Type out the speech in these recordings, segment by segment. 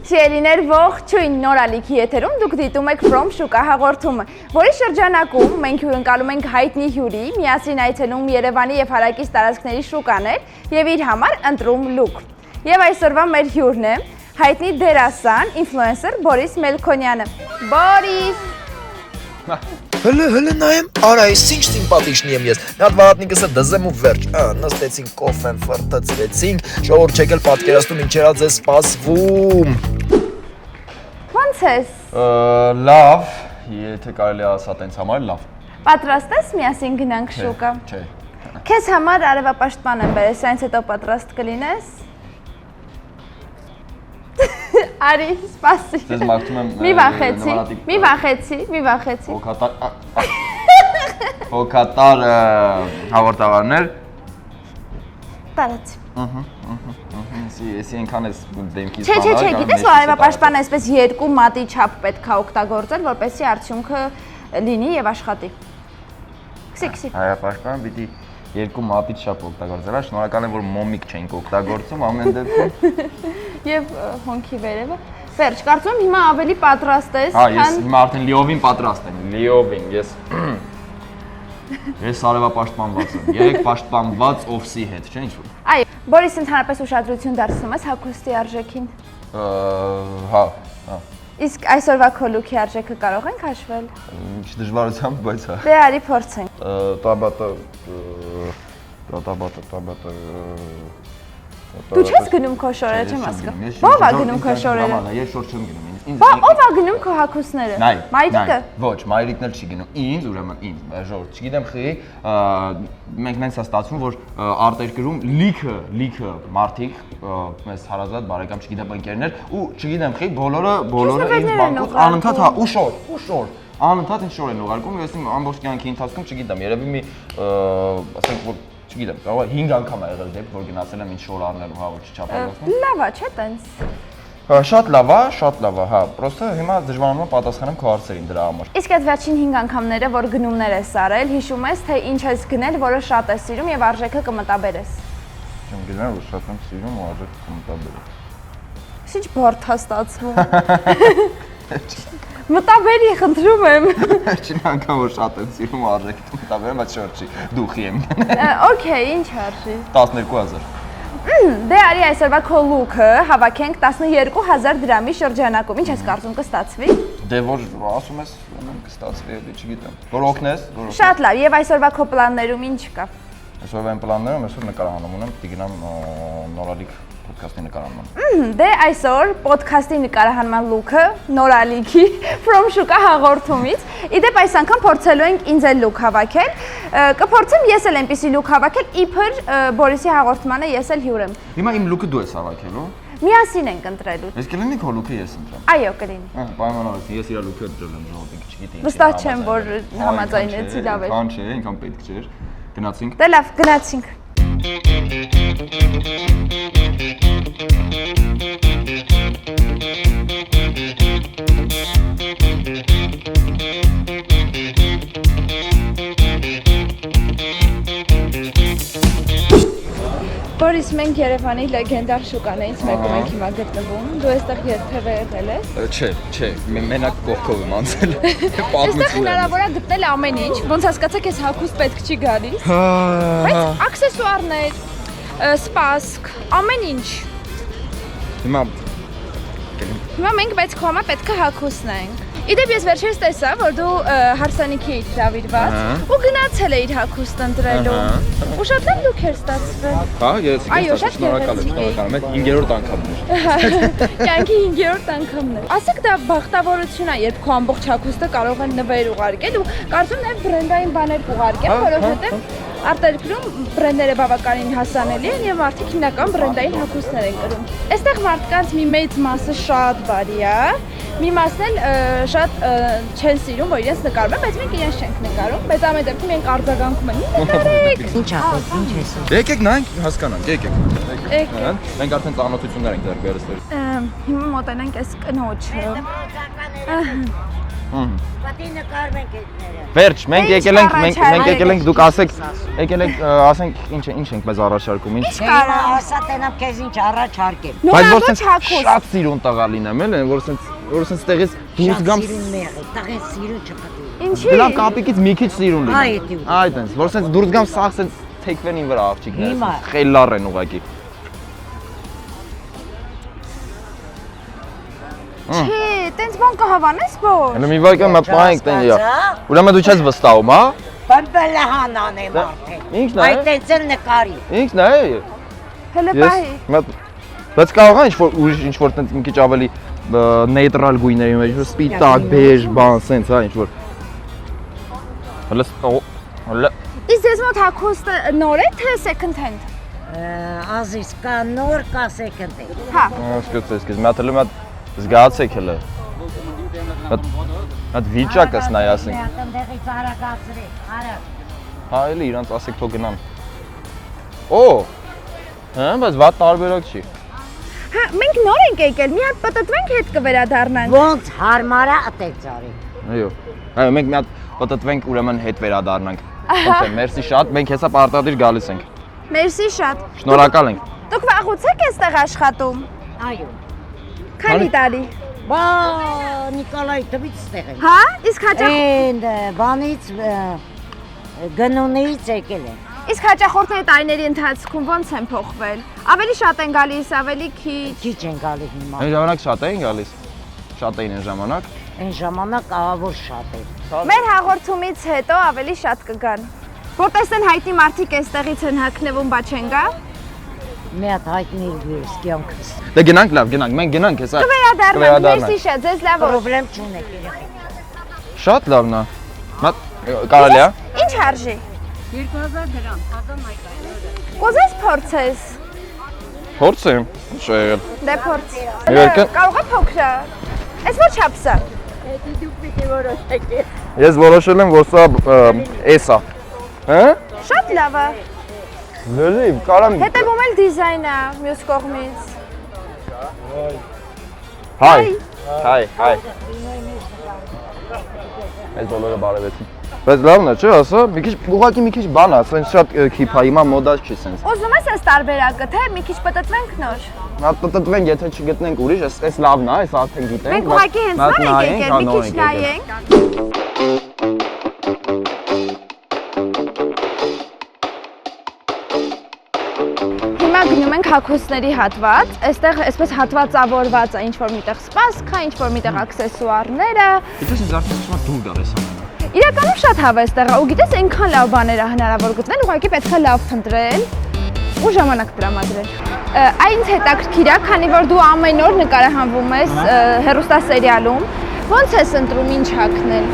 Սիրելիներ, ողջույն, նորալիքի եթերում դուք դիտում եք From շուկա հաղորդումը, որի շրջանակում մենք հյուրընկալում ենք հայտնի հյուրի, միասին այցելում Երևանի եւ հարակից տարածքների շուկաներ եւ իր համար ընտրում լուկ։ Եվ այսօրվա մեր հյուրն է հայտնի դերասան, ինֆլուենսեր Բորիս Մելքոնյանը։ Բորիս! Հələ նայեմ, արա, այս ինչ սիմպաթիչնի եմ ես։ Մի հատ վարատնիկս է դզեմ ու վերջ։ Նստեցինք, կոֆեն ֆրտացրեցինք, ժողովուրդ չեք էլ պատկերացնում ինչերա ձեզ սպասվում։ Ո՞նց ես։ Լավ, եթե կարելի է ասա տենց համար լավ։ Պատրաստ ես միասին գնանք շուկա։ Չէ։ Քեզ համար արևապաշտպան եմ բերել, սրանից հետո պատրաստ կլինես։ Արի, սպասի։ Ձեզ մաղթում եմ Մի վախեցի։ Հոգատար հաղորդավարներ։ Տարեցի։ Ես ենքան ես դեմքից Չէ, գիտես, որ արևապաշտպանը այսպես երկու մատի չափ պետք է օգտագործել, որպեսզի արդյունքը լինի եւ աշխատի։ Քսի։ Արևապաշտպանը պիտի երկու մատից շապ օգտագործել, շնորհակալ եմ, որ մոմիկ չենք օգտագործում ամեն դեպքում։ Եվ հոնքի վերևը։ Վերջ, կարծում եմ հիմա ավելի պատրաստ ես, քան ես հիմա արդեն լիովին պատրաստ եմ, լիովին, ես արևապաշտպանված եմ, երեք պաշտպանված օֆսի հետ, չէ՞ ինչ-որ։ Այո, Բորիս, ընդհանրապես ուշադրություն դարձնում ես հագուստի արժեքին։ Հա։ Իսկ այսօրվա քո լուքի արժեքը կարող ենք հաշվել։ Ինչ դժվարությամբ, բայց հա։ Դե արի փորձենք։ Տաբատա Դու չես գնում քո շորերը, չեմ հասկանում։ Ո՞վ է գնում քո շորերը։ Ես շոր չեմ գնում։ Ո՞վ է գնում քո հագուստները։ Մայրիկը։ Ոչ, մայրիկն էլ չի գնում։ Ինձ, ուրեմն ինձ, ժողովուրդ, չգիտեմ խի, մենք նենց է ստացվում, որ արտերկրում լիքը մարդիկ, մեզ հարազատ բարեկամ, չգիտեմ ընկերներ, ու չգիտեմ խի, բոլորը ինձ բանկոց անընդհատ հա ու շոր անընդհատ ինձ շոր են ուղարկում, ես իմ ամբողջ կյանքի ընթացքում չգիտեմ, երևի մի ասենք որ չգիտեմ, կարող է 5 անգամ ա եղել դեպք, որ գնացել եմ ինչ շոր առնելու, հա, որ չչափահասնում։ Լավ է, չէ՞ տենց։ Շատ լավ է, հա, պրոստը հիմա դժվարանում եմ պատասխանեմ քո հարցերին դրա համար։ Իսկ այդ վերջին 5 անգամները, որ գնումներ ես արել, հիշում ես, թե ինչ ես գնել, որը շատ ես սիրում եւ արժեքը կմտաբերես։ Չեմ գնել, որ շատ եմ սիրում ու արժեքը կմտաբերես։ Ինչ բարդ է ստացվում։ Մտաբերի, խնդրում եմ։ Վերջին անգամ որ շատ եմ սիրում ու արժեքը կմտաբերեմ, այդ շոր չի, դուխի եմ։ Okay, ինչ արժի։ 12000։ Դե արի այսօրվա քո լուքը հավաքենք 12000 դրամի շրջանակում։ Ինչ ես կարծում կստացվի։ Դե որ ասում ես, կստացվի, էլի չգիտեմ։ Որ օգնես, Շատ լավ, եւ այսօրվա քո պլաններում ինչ կա։ Այսօրվա իմ պլաններում այսօր նկարահանում ունեմ, պիտի գնամ նորալիք ոդքասթի նկարահանման։ Դե այսօր ոդքասթի նկարահանման լուքը նորալիքի From շուկա հաղորդումից։ Իդեպ այս անգամ փորձելու ենք ինձ էլ լուք հավաքել։ Կփորձեմ ես էլ այնպիսի լուք հավաքել, իբր Բորիսի հաղորդմանը ես էլ հյուր եմ։ Հիմա իմ լուքը դու ես հավաքելու։ Միասին ենք ընտրելու։ Ես կլինի քո լուքը ես ընտրեմ։ Այո, կլինի։ Պայմանավորված, ես իր լուքը ընտրել եմ, ժողովուրդ, չգիտի ինչ։ Վստահ չեմ, որ համաձայնեցի լավ է։ Քան չէ, ինքան պետք չէր։ Գնացինք։ Դե լավ, գնացինք։ Բորիս, մենք Երևանի լեգենդար շուկաներից մեկում ենք հիմա գտնվում։ Դու այստեղ երբևէ եղել ես։ Չէ, մենակ կողքով եմ անցել։ Այստեղ հնարավոր է գտնել ամեն ինչ, ոնց հասկացեք, ես հագուստ պետք չի գալիս։ Բայց աքսեսուարներ, սպասք, ամեն ինչ։ Հիմա մենք բայց քո համար պետք է հագուստնենք։ Իդեպ ես վերջերս տեսա, որ դու հարսանիքի էիր հրավիրված ու գնացել էիր հագուստ ընտրելու։ Ու շատ լավ լուք էր ստացվել։ Հա, ես շնորհակալ եմ, 5-րդ անգամն էր։ Կյանքի 5-րդ անգամն էր։ Ասեք դա բախտավորություն է, երբ քո ամբողջ հագուստը կարող են նվեր ուղարկել ու կարծում նաև բրենդային բաներ ուղարկել, որովհետև արտերկրում բրենդները բավականին հասանելի են եւ մարդիկ հիմնական բրենդային հագուստներ են կրում։ Այստեղ մարդկանց մի մեծ մասը շատ բարի է, մի մասն էլ շատ չեն սիրում, որ իրենց նկարում են, բայց մենք իրենց չենք նկարում, բայց ամեն դեպքում մենք արձագանքում ենք։ Նկարեք։ Ինչ ախոս, ինչ ես։ Եկեք նայենք, հասկանանք, եկեք։ Մենք արդեն ծանոթություններ ենք ձեռք բերել։ Հիմա մոտենանք այս կնոջը։ Պատի նկարում ենք հետները։ Վերջ, մենք Ինչ եկել ենք, մենք առաջարկում եկել ենք, դուք ասեք, եկել ենք, ասենք, ինչ ենք մեզ առաջարկում, ինչ։ Կարա ասա տենամ քեզ ինչ առաջարկեմ։ Բայց որ Նորաբոչ սենց հագուստ։ շատ սիրուն տղա լինեմ, էլ որ սենց տեղից դուրս գամ։ Սիրուն մեղի, տղեն սիրուն չպետք։ Ինչի։ Գնամ կապիկից մի քիչ սիրուն Այ, լինեմ։ դու։ Այ տենց, որ սենց դուրս գամ սաղ սենց թեքվեն ին վրա աղջիկները, Հիմա։ սենց խելլար են ուղակի։ Չի, տենց բան կհավանես որ։ Հələ մի վայրկյան մա պահենք տեն իա։ Ուրեմն դու չես վստահում, հա։ Բամբալահան անեմ արդեն։ Ինքն է։ Այդ տենց էլ նկարի։ Ինքն է։ Հələ Ես պահի։ բայց կարող է ինչ որ տենց մի քիչ ավելի նեյտրալ գույների մեջ, սպիտակ, բեժ, բան, սենց, հա, ինչ որ։ Հələ Իսկ ես մոտ հագուստը նոր է թե second hand։ Ազիս կա նոր կա սեկնդի։ Հա։ Սկսես, մի հատ հələ մի հատ զգացեք հələ։ Հատ վիճակս նայ ասենք։ Այդտեղից արագացրի, արագ։ Հա, էլի իրանց ասեք թող գնան։ Օ։ Հա, բայց վատ տարբերակ չի։ Հա, մենք նոր ենք եկել, մի հատ պատտվենք հետ կվերադառնանք։ Ոնց հարմար է ատեց արի։ Այո։ Այո, մենք մի հատ պատտվենք, ուրեմն հետ վերադառնանք։ Ոնց է, մերսի շատ, մենք հեսա պարտադիր գալիս ենք։ Մերսի շատ։ Շնորհակալ ենք։ Դուք վաղուց եք այստեղ աշխատում։ Այո։ Քանի տարի։ Բա Նիկոլայ տվից ստեղ են։ Հա, իսկ հաճախ Էն բանից գնունից եկել են։ իսկ հաճախորդների տարիների ընթացքում ո՞նց են փոխվել։ Ավելի շատ են գալիս, ավելի քիչ։ Քիչ են գալիս հիմա։ Այն ժամանակ շատ էին գալիս։ Շատ էին այն ժամանակ։ Այն ժամանակ ավոր շատ էր։ Մեր հաղորդումից հետո ավելի շատ կգան։ Որ տեսնեն հայտնի մարդիկ այստեղից են հագնվում, բա չեն գա։ Մի հատ հայտնի վիրս կյանքս։ Դե գնանք լավ, գնանք, մենք գնանք հեսա։ Կվերադառնանք, մերսի շատ, ձեզ լավ օր։ Պրոբլեմ չունեք երեխեք։ Շատ լավն է։ Մատ կարելի է։ Ինչ արժի։ 2000 դրամ, 1000 մայկայ։ Կուզես փորձես։ Փորձեմ։ Ինչ է եղել։ Դե փորձ։ Իհարկե։ Կարող է փոքր։ Այս ոչ չափսա։ Էդի դուք պիտի որոշեք։ Ես որոշել եմ, որ սա էս է։ Հա։ Շատ լավ է։ Լավ, կարամ։ Հետևում էլ դիզայնը մյուս կողմից։ Հայ։ Հայ, հայ։ Այս բոլորը բարևեցին։ Բայց լավն է, չէ՞, ասա, մի քիչ ուղղակի մի քիչ բան է, սենց շատ քիփա, հիմա մոդա չի սենց։ Ուզում ես այս տարբերակը, թե մի քիչ պատտվենք նոր։ Հատ տտվենք, եթե չգտնենք ուրիշ, այս լավն է, այս արդեն գիտենք։ Մենք ուղղակի հենց նոր ենք եկել, մի քիչ նայենք։ Հիմա գնում ենք հագուստների հատված, այստեղ այսպես հատվածավորված է ինչ-որ միտեղ սպասքը, ինչ-որ միտեղ աքսեսուարները։ Գիտես, ինձ արդեն սկսում է դուր գալ այս ամենը։ Իրականում շատ հավես տեղ է, ու գիտես, այնքան լավ բաներ է հնարավոր գտնել, ուղղակի պետք է լավ փնտրել ու ժամանակ տրամադրել։ Այնց հետաքրքիր է, քանի որ դու ամեն օր նկարահանվում ես հեռուստասերիալում, ո՞նց ես ընտրում ինչ հագնել։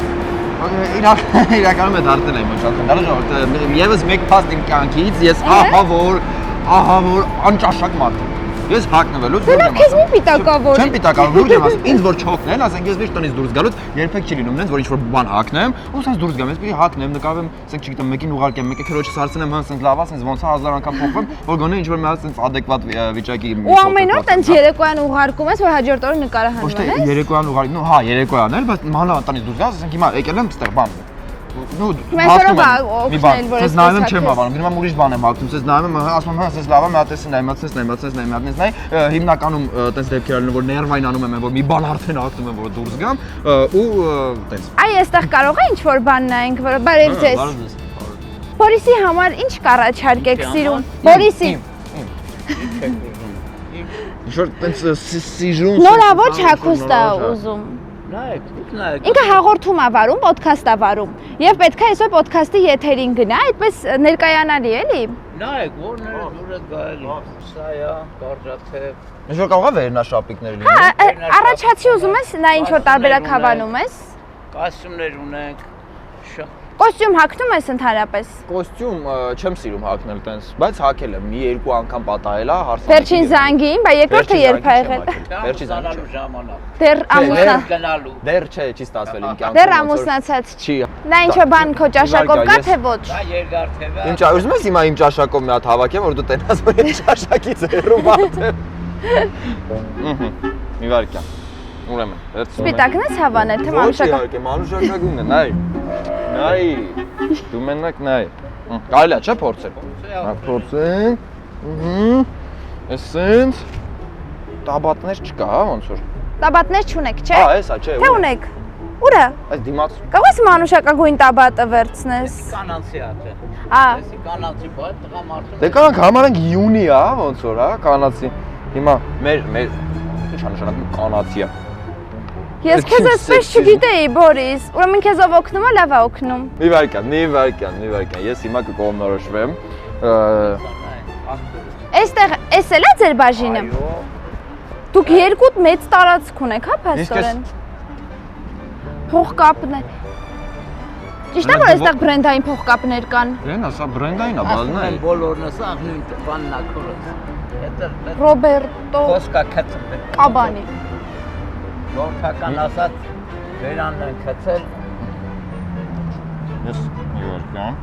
Իրականում այդ արդեն եմ շատ խնդալը, ժողովուրդ, եւս մեկ փաստ իմ կյանքից, ես ահա որ անճաշակ մարդ եմ։ Ես հագնվելուց Դրանք քեզ մի պիտակավոր։ Չեմ պիտակավոր, լուրջ եմ ասում, ինձ որ չօգնեն, ասենք ես միշտ տնից դուրս գալուց երբեք չի լինում նենց որ ինչ-որ բան հագնեմ, ու սենց դուրս գամ, ես պիտի հագնեմ, նկարվեմ, ասենք չգիտեմ, մեկին ուղարկեմ, մեկը քրոջս հարցնեմ, հա, սենց լավ է, սենց ոնց է 1000 անգամ փոխվեմ, որ գոնե ինչ-որ մի հատ սենց adekvat վիճակի։ Ու ամեն օր տենց երեկոյան ուղարկում ես, որ հաջորդ օրը նկարահանվում Ոչ թե ես։ երեկոյան ուղարկում, նո, հա, երեկոյան էլ, բայց մանա տնից դուրս գալիս, ասենք հիմա եկել եմ ստեղ բան։ Նու Այսօրով օգնել, որ ես նայում եմ չեմ հավանում, գնում եմ ուրիշ բան եմ հագնում, ես նայում եմ, ասում եմ, հա, ես լավ եմ, հատես նայմացես, նայ, հիմնականում տես դեպքեր ալնում, որ ներվային անում եմ, որ մի բան արդեն հագնում եմ, որ դուրս գամ, ու տես։ Այ այստեղ կարող է ինչ-որ բան նայենք, որ բարև ձեզ։ Բորիսի համար ինչ կառաջարկեք սիրուն։ Բորիսի։ Ինչ-որ տես սիժուն։ Նորավոր հագուստ է ուզում։ Նայեք, նայեք։ Ինքը հաղորդում է վարում, ոդքաստ է վարում։ Եվ պետք է այսօր ոդքասթի եթերին գնա, այդպես ներկայանալի էլի։ Նայեք, որն է դուրը գալի։ Սա է, կարճաթև։ Ինչ-որ կարող է վերնաշապիկներ լինել։ Հա, առաջացի ուզում ես, նա ինչ-որ տարբերակ հավանում ես։ Կոստյումներ ունենք։ Կոստյում հագնում ես ընդհանրապես։ Կոստյում չեմ սիրում հագնել տենց, բայց հագել եմ, մի երկու անգամ պատահել է հարսանեկի։ Վերջին զանգին, բայց երկրորդը երբ ա եղել։ Վերջի զանգին չէ։ ժամանակ։ Դեռ ամուսնա։ Գնալու։ Դեռ չէ, չի ստացվել իմ կյանքում։ Դեռ ամուսնացած Չի։ Նա ինչ-որ բան քո ճաշակով կա թե ոչ։ Դա երկարթև է։ Իմ ճաշ, ուզում ես հիմա իմ ճաշակով մի հատ հավաքեմ, որ դու տենաս որ իմ ճաշակից հեռու մարդ եմ։ Մի վարքյան։ Ուրեմն, այդ Սպիտակն ես հավանել, թե մանուշակա։ Ոչ, իհարկե, մանուշակագույնն է, նայ։ Նայ։ Դու մենակ նայ։ Կարելի է, չէ՞ փորձել։ Փորձենք։ Էսենց տաբատներ չկա, հա, ոնց որ։ Տաբատներ չունեք, չէ՞։ Հա, էսա, չէ։ Թե ունեք։ Ուրա։ Այս դիմաց։ Կարող ես մանուշակագույն տաբատը վերցնես։ Կանանցի է թե։ Ա, Էսի կանանցի բաց տղամարդու։ Դե կանանք համարանք իյունի, հա, ոնց որ, հա, կանացի։ Հիմա մեր ինչ նշանակում կանացի է։ ես քեզ այսպես չգիտեի, Բորիս։ Ուրեմն քեզով օգնում է, լավ է օգնում։ Մի վարքան։ Ես հիմա կկողմնորոշվեմ։ Այստեղ էս էլ է ձեր բաժինը։ Դուք երկու մեծ տարածք ունեք, հա, փաստորեն։ Փողկապներ։ Ճիշտ է, որ այստեղ բրենդային փողկապներ կան։ Լենա, սա բրենդային է, բազնա է։ Բոլորն է սա նույն բանն է քորոց։ Հետո Ռոբերտո խոսքա քծել։ Կաբանի։ Նորթական ասած վերանն են քծել։ Ես մի վարքան։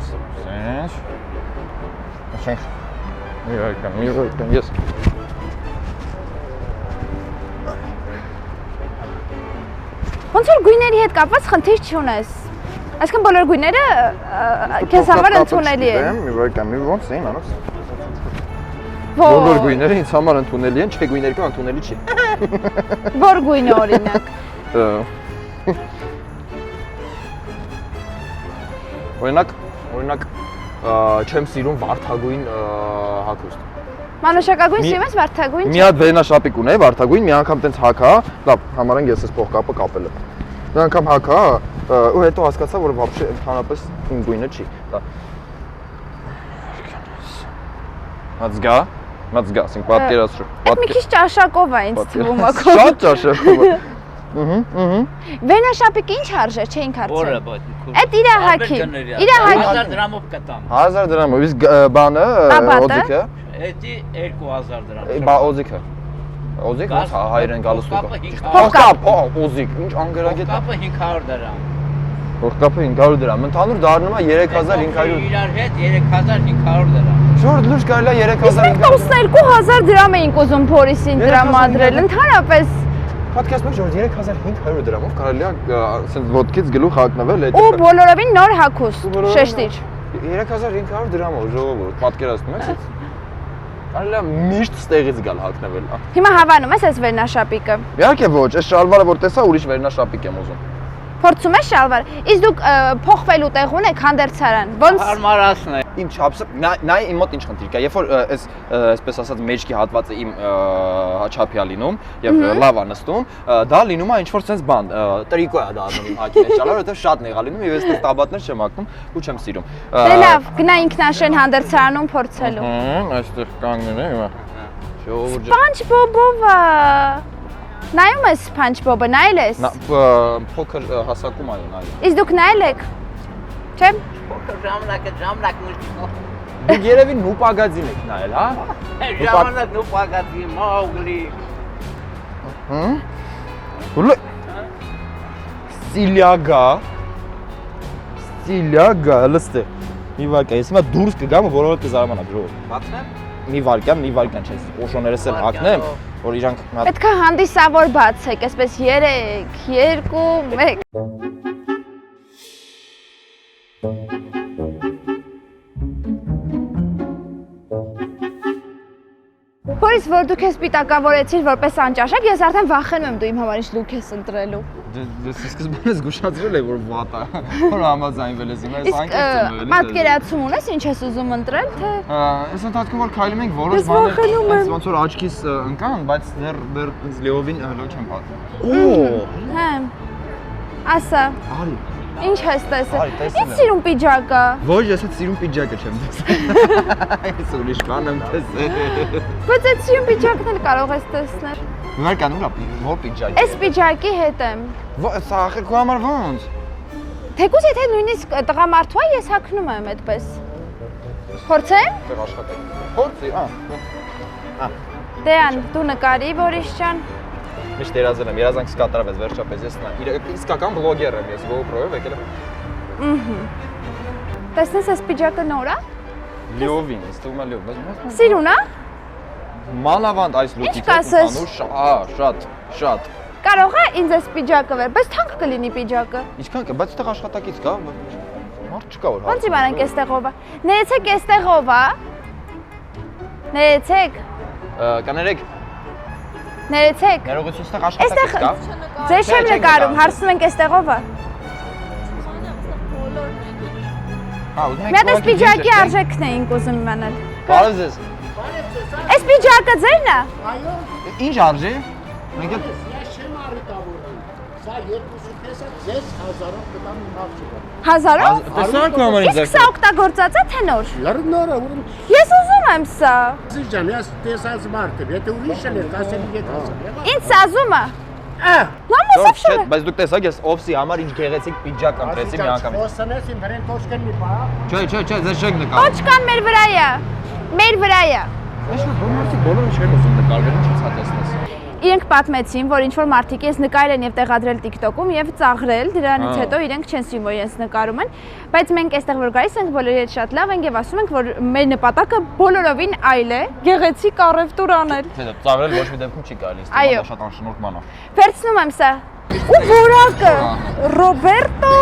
Սենց։ Ասենք։ Մի վարքան, ես։ Ոնց որ գույների հետ կապված խնդիր չունես։ Այսինքն բոլոր գույները քեզ համար ընդունելի են։ Մի վարքան, մի ոնց էին անոց։ Բոլոր գույները ինձ համար ընդունելի են, չէ գույները կան ընդունելի չի։ Որ գույնը օրինակ։ Օրինակ չեմ սիրում վարդագույն հագուստ։ Մանուշակագույն սիրում ես վարդագույն։ Մի հատ վերնաշապիկ ունեի վարդագույն, մի անգամ տենց հակա, լավ, համարենք ես էս փողկապը կապել եմ։ Մի անգամ հակա, ու հետո հասկացա, որ вообще ընդհանրապես իմ գույնը չի։ Մածգա, ասենք պատկերացրու։ Այդ մի քիչ ճաշակով է ինձ թվում ակո։ Շատ ճաշակով է։ Վերնաշապիկը ինչ արժե, չէինք Որը հարցել։ բաց։ Այդ իր հակի։ Իր հակի։ 1000 դրամով կտամ։ 1000 դրամով, իսկ բանը օձիքը։ Էդի 2000 դրամ։ Բա օձիքը։ Օձիք ոնց հայերեն գալուց դուք։ Փողկապ։ Օձիք, ինչ անգրագետ։ Կապը 500 դրամ։ Փողկապը 500 դրամ, ընդհանուր դառնում է 3500։ Իրար հետ 3500 դրամ։ Շուրջ լուրջ կարելի է Իսկ 12000 դրամ էինք ուզում Փորիսին դրամադրել, ընդհանրապես։ Պատկերացնում եք, որ 3500 դրամով կարելի է ասենց ոդկից գլուխ հագնվել այդ։ Ու բոլորովին նոր հագուստ, շեշտիչ։ 3500 դրամով ժողովուրդ, պատկերացնում եք։ Կարելի է միշտ ստեղից գալ հագնվել։ Հիմա հավանում ես այս վերնաշապիկը։ Իհարկե ոչ, այս շալվարը որ տեսա, ուրիշ վերնաշապիկ եմ ուզում։ Փորձում ես շալվար։ Իսկ դուք փոխվելու տեղ ունեք հանդերձարան։ Ոնց Հարմարացն է։ Իմ չափսը, նայ իմ մոտ ինչ խնդիր կա, երբ որ այս այսպես ասած մեջքի հատվածը իմ չափի է լինում եւ լավ է նստում, դա լինում է ինչ որ sense բան, տրիկո է դառնում իմ հակի մեջ, ճալար, որովհետեւ շատ նեղա լինում եւ այս տաբատներ չեմ հագնում ու չեմ սիրում։ Դե լավ, գնա ինքնաշեն հանդերձարանում փորձելու։ Այստեղ կանգնել եմ հիմա։ Ժողովուրդ։ Սպանչ Բոբովը։ Նայում ես Սպանչ Բոբը, նայել ես։ Փոքր հասակում այո նայել։ Իսկ դուք նայել եք։ Չէ՞։ Ժամանակ մուլտիկը։ Դուք երևի նուպագազին եք նայել, հա։ Ժամանակ նու պագացի Մաուգլի։ Ուլը Ստիլիագա, լստե։ Մի վարկա, ես հիմա դուրս կգամ ու բոլորը կզարմանան ժողով։ Բացնեմ։ Մի վարկան չէ, օշոներս էլ հագնեմ, որ իրանք Պետք է հանդիսավոր բացեք, այսպես 3, 2, 1։ Որից որ դուք ես պիտակավորեցիր որպես անճաշակ, ես արդեն վախենում եմ դու իմ համար ինչ լուք ես ընտրելու։ Դες սկզբում ես զգուշացրել որ վատ է, որ համաձայնվել ես հիմա, ես անկեղծ եմ եղել։ Պատկերացում ունես ինչ ես ուզում ընտրել, թե։ Այս ընթացքում որ քայլում ենք որոշ բաներ ոնց որ աչքիս ընկան, բայց դեռ ինձ լեովին հլո չեմ պատմում։ Հա։ Ասա։ Արի։ Ինչ ես տեսել։ Արի, տեսել եմ։ Ինչ սիրուն պիջակա։ Ոչ, ես այդ սիրուն պիջակը չեմ տեսել։ Ես ուրիշ բան եմ տեսել։ Բայց այդ սիրուն պիջակն էլ կարող ես տեսնել։ Մերկան ուրա որ պիջակ։ Այս պիջակի հետ եմ։ Սա ախր քո համար ոնց։ Թեկուզ եթե նույնիսկ տղամարդու է, ես հագնում եմ այդպես։ Փորձեմ։ Դեռ աշխատեք։ Փորձի, Դե ան, դու նկարի, Բորիս ջան։ Միշտ երազել եմ, երազանքս կատարվեց վերջապես ես նա իսկական բլոգեր եմ ես GoPro-ով եկել եմ։ Տեսնես այս պիջակը նոր է։ Լիովին, ինձ թվում է լիով, բայց Սիրուն է։ մանավանդ այս լուծից կասես։ շատ։ Կարող է ինձ այս պիջակը վեր, բայց թանկ կլինի պիջակը։ Ինչքան կա, բայց այդտեղ աշխատակից կա, մարդ չկա որ Ոնց իմանանք այստեղ ով է։ Ներեցեք այստեղ ով է։ Ներեցեք։ Կներեք, Ներեցեք։ ներողություն, այստեղ աշխատակից կա։ Ձեզ չեմ նկարում, հարցնում ենք այստեղ ով է։ Հա, ուզում եք Մի հատ այս պիջակի արժեքն էինք ուզում իմանալ։ Բարև ձեզ։ Այս պիջակը ձերն է։ Ինչ արժի։ Մենք էլ Սա երկուսի պես է ձեզ 1000-ով կտամ իմ աղջիկը։ 1000-ով։ տեսանք ու համար Իսկ սա օգտագործած է թե նոր։ Լրնորը ուրեմն Ես ուզում եմ սա։ ջան, ես տեսած մարդ եմ, եթե ուրիշ էլ էր, ասել եկ ասել։ Ինչ սազում է։ Լավ Ոչ, մոսավ շուտ։ բայց դուք տեսաք ես օֆսի համար ինչ գեղեցիկ պիջակ ընտրեցի մի անգամ։ Խոսնես իմ վրեն կոշկեն մի բա։ Չէ, ձեզ չեք նկարում։ Կոչկան մեր վրա է։ Մեր վրա է։ Ես մարդիկ բոլորը չեն ուզում նկարվել, ինչի՞ ցա տեսնես։ Իրենք պատմեցին, որ ինչ որ մարդիկ ես նկարել են եւ տեղադրել TikTok-ում եւ ծաղրել, դրանից հետո իրենք չեն սիրում, որ ես նկարում են, բայց մենք այստեղ որ գալիս ենք, բոլորի հետ շատ լավ ենք եւ ասում ենք, որ մեր նպատակը բոլորովին այլ է, գեղեցիկ առևտուր անել։ Թե ծաղրել ոչ մի դեպքում չի կարելի, Այո։ դա շատ անշնորհման է։ Վերցնում եմ սա։ Ու որակը Ռոբերտո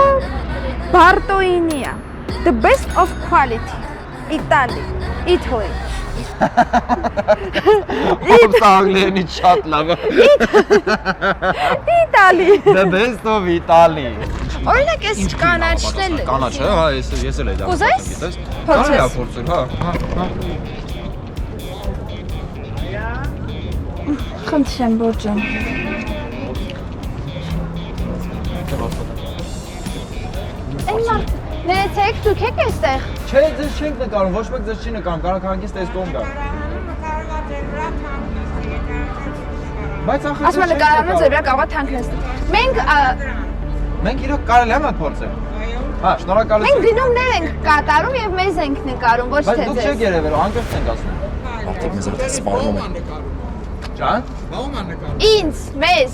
Բարտոինի է։ The best of quality. Italy. Italy. Օֆսը անգլերենից շատ լավ է։ Italy. The best of Italy։ Օրինակ էս կանաչն էլ։ Կանաչ է, հա, ես էլ եմ դա։ Կուզես? Կարելի է փորձել, հա։ Խնդրեմ, բորջան։ Ներեցեք, դուք եք այստեղ։ Չէ, ձեզ չենք նկարում, ոչ մեկ ձեզ չի նկարում, կարող հանգիստ տեսքով գա։ Բայց ախր Ասում եմ նկարանում ձեր վրա կարող է թանկ նստի։ Մենք իրոք կարելի է մատ փորձել։ Հա, Մենք շնորհակալություն։ գնումներ ենք կատարում եւ մեզ ենք նկարում, ոչ Բայց թե դուք ձեզ։ չեք երևել, անկեղծ ենք ասում։ Արդյոք մեզ արդեն սպառնում են։ Ջան։ Ինձ, մեզ։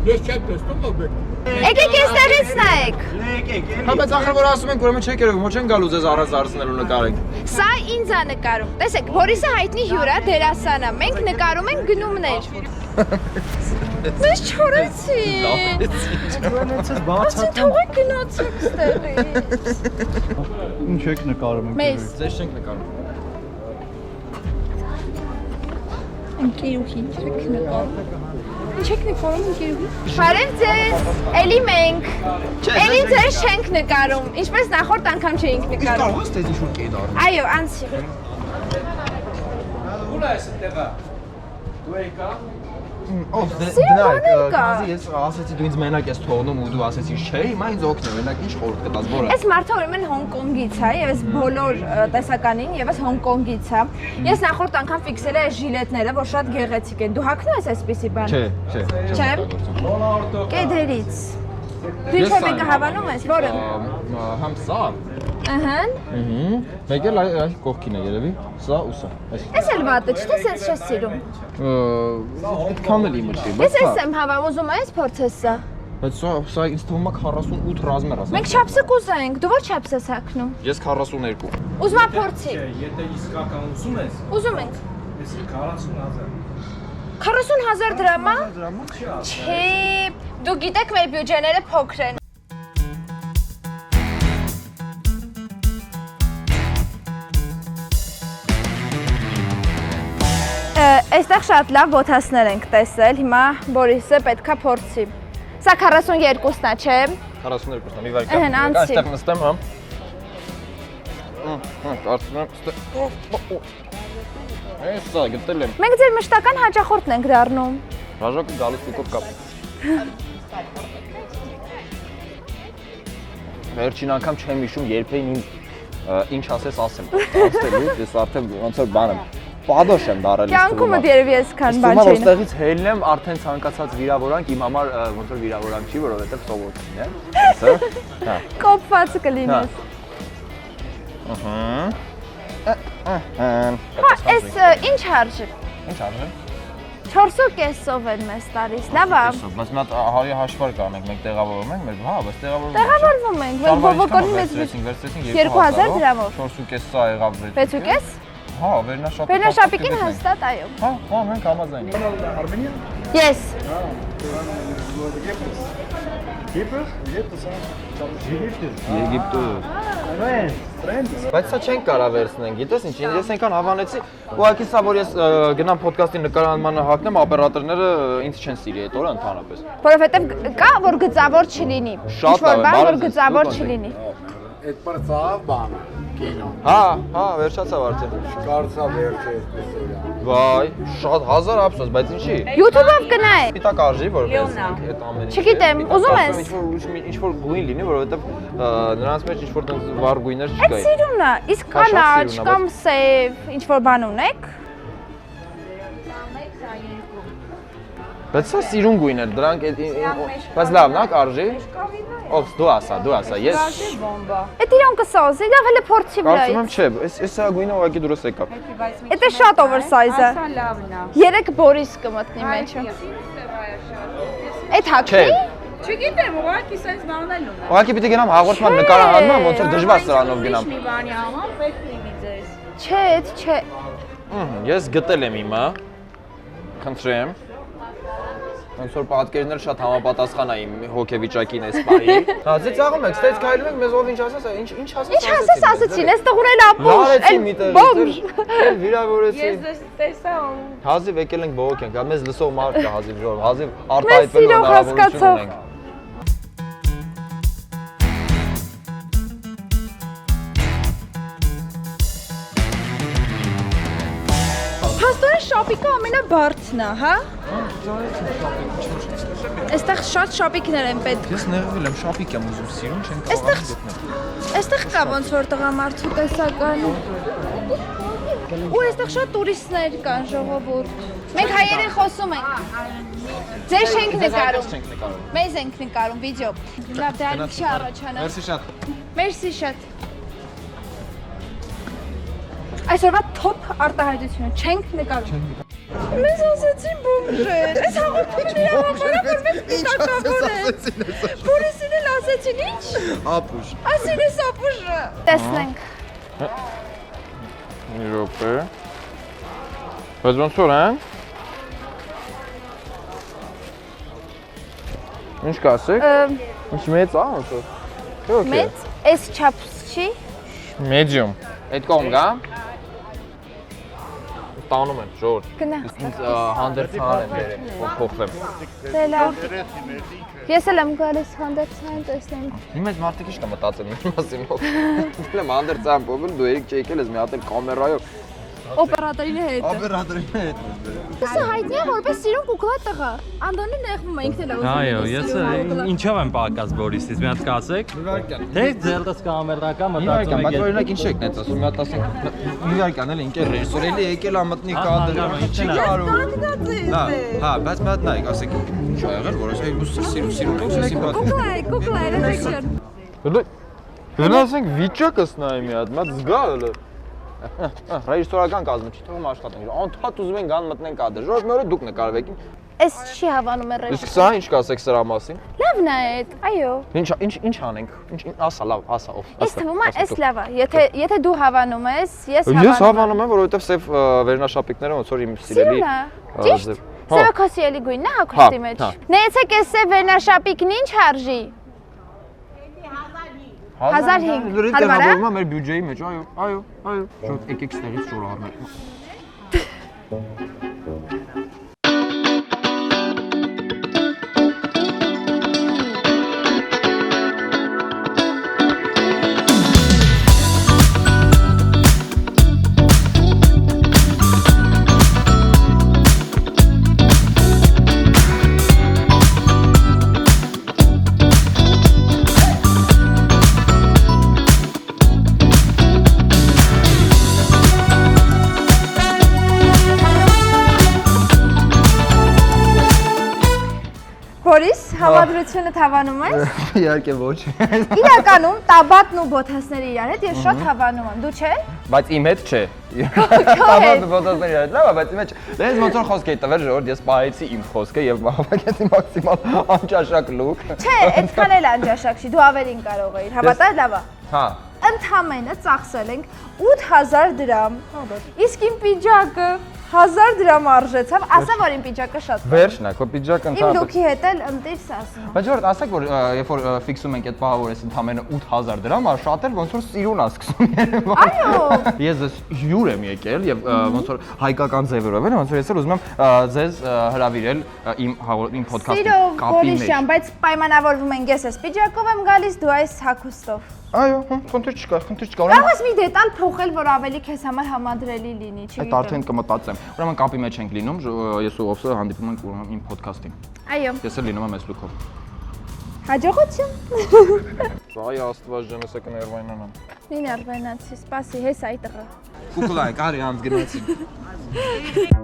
Ես չեմ տեսնում օբյեկտ։ Եկեք այստեղից նայեք։ Հա, բայց ախր որ ասում ենք, ուրեմն չեք երևում, ոչ չեն գալու ձեզ առանց արցնելու նկարեք։ Սա ինձ է նկարում։ Տեսեք, Բորիսը հայտնի հյուր է, դերասան է։ Մենք նկարում ենք գնումներ։ Մեզ չորեցին։ Ասի թողեք գնացեք ստեղից։ Ինչ եք նկարում եք։ Մեզ։ Ձեզ չենք նկարում։ Ընկերուհի, եք նկարում։ Ինչ եք նկարում ընկերուհի։ Բարև ձեզ, էլի մենք։ Էլի ձեզ չենք նկարում, ինչպես նախորդ անգամ չէինք նկարում։ Կարող ես դեզի շուտ կեի դառնում։ Այո, անցի։ Ով Սիրուն դնայք, կա։ քանզի ես ասեցի դու ինձ մենակ ես թողնում ու դու ասեցի չէ, հիմա ինձ օգնեմ, մենակ ինչ խորհուրդ կտաս, որը։ Այս մարդը ուրեմն Հոնկոնգից է եւ այս բոլոր տեսականին եւ այս Հոնկոնգից է։ Ես նախորդ անգամ ֆիքսել եմ այս ժիլետները, որ շատ գեղեցիկ են։ Դու հագնում ես այսպիսի բան։ Չէ։ Չէ։ Կեդերից։ Դու ինչ մեկը հավանում ես, որը։ Համ սա։ Ահա։ Մեկ էլ այս կողքին է երևի, սա ու սա։ Այս էլ վատը, չէ՞ սենց չես սիրում։ Այդքան էլ իմը չի, Ես այս եմ հավանում, ուզում ես փորձես սա։ բայց սա ինձ թվում է 48 ռազմեր ասա։ Մենք չափսը կուզենք, դու որ չափս ես հագնում։ Ես 42։ Ուզում եմ փորձի։ Եթե իսկական ուզում ես, Ուզում ենք։ ես 40000։ 40000 դրամա։ Չէ, դու գիտեք մեր բյուջեները փոքր են։ Այստեղ շատ լավ բոթասներ ենք տեսել, հիմա Բորիսը պետքա փորձի։ Սա 42-ն է, չէ՞։ 42-ն է, մի վայր Ահա, անցի։ Այստեղ նստեմ, հա։ Կարծում եմ, Էսա, գտել եմ։ Մենք ձեր մշտական հաճախորդն ենք դառնում։ Ռաժոկը գալուց տուկով կապ։ Վերջին անգամ չեմ հիշում, երբեին ինչ ասես ասեմ։ Ասելու, ես արդեն ոնց որ բան եմ։ Պադոշ եմ դարել։ Կյանքումդ երևի այսքան բան չէին։ չէին։ Ոստեղից հելնեմ արդեն ցանկացած վիրավորանք իմ համար ոնց որ վիրավորանք չի, որովհետև սովորություն է։ Հա։ Կոփված կլինես։ Հա, այս ինչ արժի։ Ինչ արժե։ 4.5-ով են մեզ տալիս, լավ է։ Բայց մի հատ հարի հաշվար կանենք, մենք տեղավորում ենք, հա, բայց Տեղավորվում ենք, մենք բովոկոնի մեծ 2000 2000 դրամով։ 4.5 սա եղավ 6.5։ Հա, վերնաշապիկ։ Վերնաշապիկին հաստատ այո։ Հա, մենք համաձայն ենք։ Yes։ Եգիպտոս։ Բայց սա չենք կարա վերցնենք, գիտես ինչ, ես այնքան հավանեցի, ուղղակի սա որ ես գնամ ոդկասթի նկարահանմանը հագնեմ, օպերատորները ինձ չեն սիրի այդ օրը ընդհանրապես։ Որովհետև կա որ գծավոր չլինի։ Շատ Ինչ-որ լավ է, բան որ բարև ձեզ, գծավոր դուք չլինի։ Այդ պրծավ բանը, կինո։ Հա, վերջացավ արդեն։ Կարծա վերջը այսպես էլա։ Վայ, շատ հազար ափսոս, բայց ինչի։ YouTube-ով գնայ։ Պիտակ արժի, որ վերցնենք այդ ամեն ինչը։ Չգիտեմ, ուզում ես։ Ինչ-որ գույն լինի, որովհետև նրանց մեջ ինչ-որ տենց վառ գույներ Այդ չկա։ սիրունն է, իսկ Հա, շատ կանաչ սիրուն է, կամ սև, ինչ որ բան ունեք։ Բայց սա սիրուն գույն էր, դրանք բայց լավն է, կարժի։ Ով դու ասա, ես Այդ իրոն կսոզի, լավ հələ փորձի վրա։ կարծում եմ չէ, այս սա գույնը ուղղակի դուրս եկավ։ Այդ է շատ oversize-ը։ Երեք Բորիս կմտնի մեջը։ Այդ հագնի։ Չգիտեմ, ուղղակի sense բանել ունեմ։ Ուղղակի պիտի գնամ հաղորդման նկարահանման, ոնց որ դժվար սրանով գնամ։ Մի բանի համար պետք լինի ձեզ։ Չէ, այդ չէ։ Ես գտել եմ իմը։ Խնդրեմ։ Ոնց որ պատկերներ շատ համապատասխան է իմ հոգեվիճակին այս պահի։ Հա, ձեզ աղում եք, ստեյց քայլում եք, մեզ ով ինչ ասես, ինչ ասես։ Ինչ ասես ասեցին, այս տղուրել ապուշ։ Լարեցի մի տեղ, էլ վիրավորեցի։ Ես դες տեսա ու Հազիվ եկել ենք բողոք ենք, մեզ լսող մարդ կա հազիվ ժողով, հազիվ Մեզ արտահայտվելու սիրող հնարավորություն հասկացող։ ունենք։ Հաստորեն շապիկը ամենաբարձն է, հա։ Այստեղ շատ շապիկներ են պետք։ Ես նեղվել եմ, շապիկ եմ ուզում սիրուն, չեն Այստեղ կարող գտնել։ այստեղ կա ոնց որ տղամարդու տեսական։ Ու այստեղ շատ տուրիստներ կան, ժողովուրդ։ Մենք հայերեն խոսում ենք։ Ձեր չենք նկարում։ Չենք նկարում։ Մեզ ենք նկարում վիդեո։ Լավ, դե այլ չի առաջանա։ Մերսի շատ։ Մերսի շատ։ Այսօրվա top արտահայտությունը չենք նկարում։ Մեզ ասեցին բոմժեր։ Այս հաղորդումն իր համար որ մեզ պիտակավոր է։ Բորիսին էլ ասեցին ինչ։ Ապուշ։ Ասին էս ապուշը։ Տեսնենք։ Մի րոպե։ Բայց ոնց որ են։ Ինչ կասեք։ Ինչ մեծ է ոնց որ։ Մեծ էս չափսի։ Medium։ Այդ կողմ գա։ Տանում են, ժողովուրդ։ Գնա։ Ինձ հանդերձան են բերել, փոխվեմ։ Դե լավ։ Ես էլ եմ գալիս հանդերձան տեսնեմ։ Իմ այս մարդիկ ինչ կա մտածել իմ մասին ով։ Եմ հանդերձան փոխում, դու երեք չեկել ես մի հատ էլ կամերայով։ Օպերատորի հետ։ Օպերատորի հետ։ Սա հայտնի է որպես սիրուն կուկլա տղա։ Անդոնին նեղվում է ինքն էլ ուզում։ Այո, ես ինչով եմ պակաս Բորիսից, մի հատ կասեք։ Թե ձելտս կամերակա մտածում Բայց օրինակ ինչ եք նենց ասում, մի հատ ասենք Նյույորքյան էլ ինքեր ռեժիսոր էլի եկել ա մտնի կադր, չի կարող։ Հա, բայց մի հատ նայեք, ասեք ինչ ա եղել, որ ասեք սիրուն եք, սիմպաթիկ։ Կուկլա է, ռեժիսոր։ Գնացենք վիճակս նայեմ մի հատ, մատ զգալ է։ Ռեժիսորական կազմը չի թվում աշխատենք։ Անդադ ուզում են գան մտնեն կադր։ Ժորժ մի օր դուք նկարվեք։ Էս չի հավանում է Իսկ ռեժիսոր։ սա ինչ կասեք սրա մասին։ Լավն է այդ, այո։ Ինչ անենք։ Ասա, լավ, ասա, ով։ Ես թվում է էս լավ է։ Եթե դու հավանում ես, ես Ես հավանում եմ, որովհետև սև վերնաշապիկները ոնց որ իմ սիրելի։ Ճիշտ։ Սա քո սիրելի գույնն է հագուստի մեջ։ Նայեցեք էս սև վերնաշապիկն ինչ արժի։ 1005 Լրիվ տեղավորվում է մեր բյուջեի մեջ, այո։ Շուտ եկեք ստեղից շոր առնենք։ Բորիս, հավադրությունը հավանում ես։ Իհարկե ոչ։ Իրականում տաբատն ու բոթասները իրար հետ ես շատ հավանում եմ, դու չէ։ Բայց իմ հետ չէ։ Տաբատը բոթասները իրար հետ լավ է, բայց իմ հետ չէ։ Դες ոնց որ խոսք էի տվել ժողովուրդ, ես պահեցի իմ խոսքը եւ հավաքեցի մաքսիմալ անճաշակ լուկ։ Չէ, այդքան էլ անջաշակ չի, դու ավելին կարող էիր, հավատա լավ է։ Հա, ընդամենը ծախսել ենք 8000 դրամ։ Իսկ իմ պիջակը 1000 դրամ արժեցավ, ասա որ իմ պիջակը շատ։ Վերջն է, քո պիջակը Իմ ընդհանրապես։ լուքի հետ էլ ընտիր ասում։ Բայց Ժորդ, ասեք որ երբ որ ֆիքսում ենք այդ պահը, որ այս ընդամենը 8000 դրամ, շատ էլ ոնց որ սիրուն է սկսում երևալ։ Այո։ Ես ձեզ հյուր եմ եկել եւ ոնց որ հայկական ձևերով էլ, ոնց որ ես էլ ուզում եմ ձեզ հրավիրել իմ ոդքասթի Սիրով, կապի մեջ։ Բորիսյան, բայց պայմանավորվում ենք ես պիջակով եմ գալիս, դու այս հագուստով։ Այո, խնդիր չկա։ Կարող ես մի դետալ փոխել, որ ավելի քեզ համար համադրելի լինի, Այդ չգիտեմ։ արդեն կմտածեմ։ Ուրեմն կապի մեջ ենք լինում, ես ու Օվսը հանդիպում ենք ուրեմն իմ ոդքասթին։ Այո։ Ես էլ լինում եմ այս լուքով։ Հաջողություն։ Այ Աստված ջան, հեսա կներվայնանամ։ Նին արվենացի, սպասի, հես այ տղա։ Կուկլայ, կարի անց գնացի։